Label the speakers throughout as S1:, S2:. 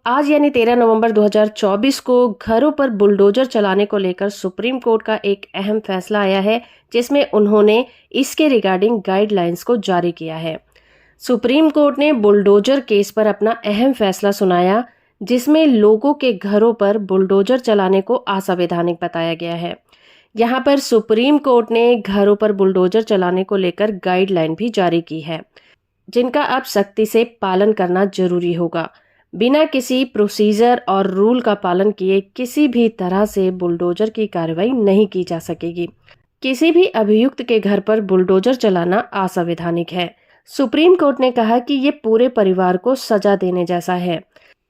S1: आज यानी 13 नवंबर 2024 को घरों पर बुलडोजर चलाने को लेकर सुप्रीम कोर्ट का एक अहम फैसला आया है, जिसमें उन्होंने इसके रिगार्डिंग गाइडलाइंस को जारी किया है। सुप्रीम कोर्ट ने बुलडोजर केस पर अपना अहम फैसला सुनाया, जिसमें लोगों के घरों पर बुलडोजर चलाने को असंवैधानिक बताया गया है। यहाँ पर सुप्रीम कोर्ट ने घरों पर बुलडोजर चलाने को लेकर गाइडलाइन भी जारी की है, जिनका अब सख्ती से पालन करना जरूरी होगा। बिना किसी प्रोसीजर और रूल का पालन किए किसी भी तरह से बुलडोजर की कार्रवाई नहीं की जा सकेगी। किसी भी अभियुक्त के घर पर बुलडोजर चलाना असंवैधानिक है। सुप्रीम कोर्ट ने कहा कि ये पूरे परिवार को सजा देने जैसा है।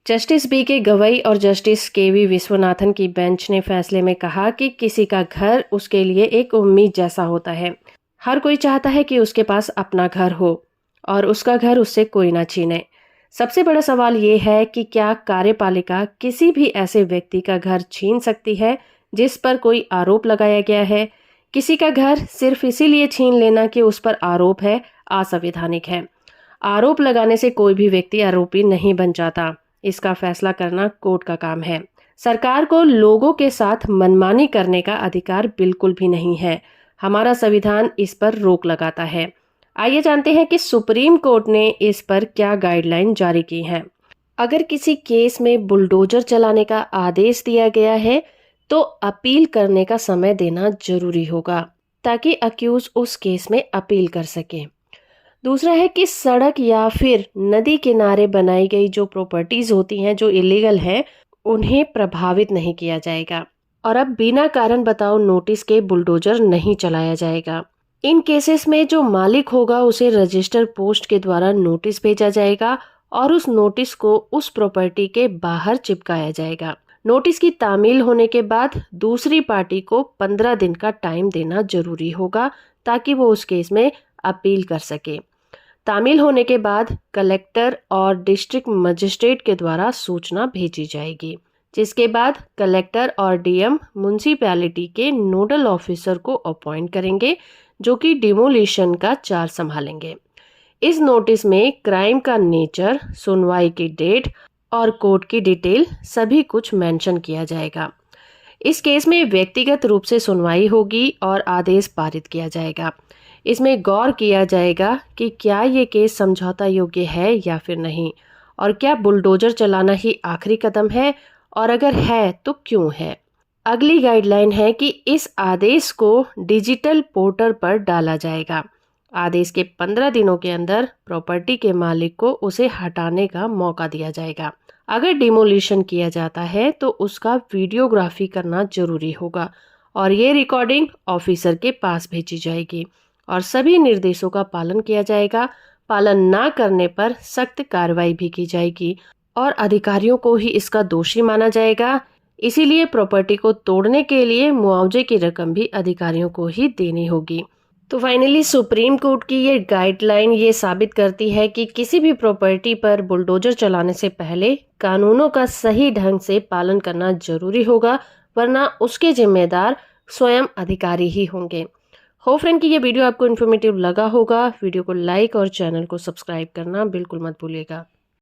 S1: जस्टिस बी के गवई और जस्टिस के वी विश्वनाथन की बेंच ने फैसले में कहा कि किसी का घर उसके लिए एक उम्मीद जैसा होता है। हर कोई चाहता है कि उसके पास अपना घर हो और उसका घर उससे कोई ना छीने। सबसे बड़ा सवाल ये है कि क्या कार्यपालिका किसी भी ऐसे व्यक्ति का घर छीन सकती है जिस पर कोई आरोप लगाया गया है। किसी का घर सिर्फ इसीलिए छीन लेना कि उस पर आरोप है असंवैधानिक है। आरोप लगाने से कोई भी व्यक्ति आरोपी नहीं बन जाता। इसका फैसला करना कोर्ट का काम है। सरकार को लोगों के साथ मनमानी करने का अधिकार बिल्कुल भी नहीं है। हमारा संविधान इस पर रोक लगाता है। आइए जानते हैं कि सुप्रीम कोर्ट ने इस पर क्या गाइडलाइन जारी की है। अगर किसी केस में बुलडोजर चलाने का आदेश दिया गया है तो अपील करने का समय देना जरूरी होगा, ताकि अक्यूज उस केस में अपील कर सके। दूसरा है कि सड़क या फिर नदी किनारे बनाई गई जो प्रॉपर्टीज होती हैं जो इलीगल है, उन्हें प्रभावित नहीं किया जाएगा और अब बिना कारण बताओ नोटिस के बुलडोजर नहीं चलाया जाएगा। इन केसेस में जो मालिक होगा उसे रजिस्टर पोस्ट के द्वारा नोटिस भेजा जाएगा और उस नोटिस को उस प्रॉपर्टी के बाहर चिपकाया जाएगा। नोटिस की तामील होने के बाद दूसरी पार्टी को 15 दिन का टाइम देना जरूरी होगा, ताकि वो उस केस में अपील कर सके। तामील होने के बाद कलेक्टर और डिस्ट्रिक्ट मजिस्ट्रेट के द्वारा सूचना भेजी जाएगी, जिसके बाद कलेक्टर और डीएम म्युनिसिपैलिटी के नोडल ऑफिसर को अपॉइंट करेंगे, जो कि डिमोलिशन का चार्ज संभालेंगे। इस नोटिस में क्राइम का नेचर, सुनवाई की डेट और कोर्ट की डिटेल सभी कुछ मेंशन किया जाएगा। इस केस में व्यक्तिगत रूप से सुनवाई होगी और आदेश पारित किया जाएगा। इसमें गौर किया जाएगा कि क्या ये केस समझौता योग्य है या फिर नहीं, और क्या बुलडोजर चलाना ही आखिरी कदम है, और अगर है तो क्यों है। अगली गाइडलाइन है कि इस आदेश को डिजिटल पोर्टल पर डाला जाएगा। आदेश के 15 दिनों के अंदर प्रॉपर्टी के मालिक को उसे हटाने का मौका दिया जाएगा। अगर डिमोलिशन किया जाता है तो उसका वीडियोग्राफी करना जरूरी होगा और ये रिकॉर्डिंग ऑफिसर के पास भेजी जाएगी और सभी निर्देशों का पालन किया जाएगा। पालन ना करने पर सख्त कार्रवाई भी की जाएगी और अधिकारियों को ही इसका दोषी माना जाएगा। इसीलिए प्रॉपर्टी को तोड़ने के लिए मुआवजे की रकम भी अधिकारियों को ही देनी होगी। तो फाइनली सुप्रीम कोर्ट की ये गाइडलाइन ये साबित करती है कि किसी भी प्रॉपर्टी पर बुलडोजर चलाने से पहले कानूनों का सही ढंग से पालन करना जरूरी होगा, वरना उसके जिम्मेदार स्वयं अधिकारी ही होंगे। होप फ्रेंड कि ये वीडियो आपको इन्फॉर्मेटिव लगा होगा। वीडियो को लाइक और चैनल को सब्सक्राइब करना बिल्कुल मत भूलिएगा।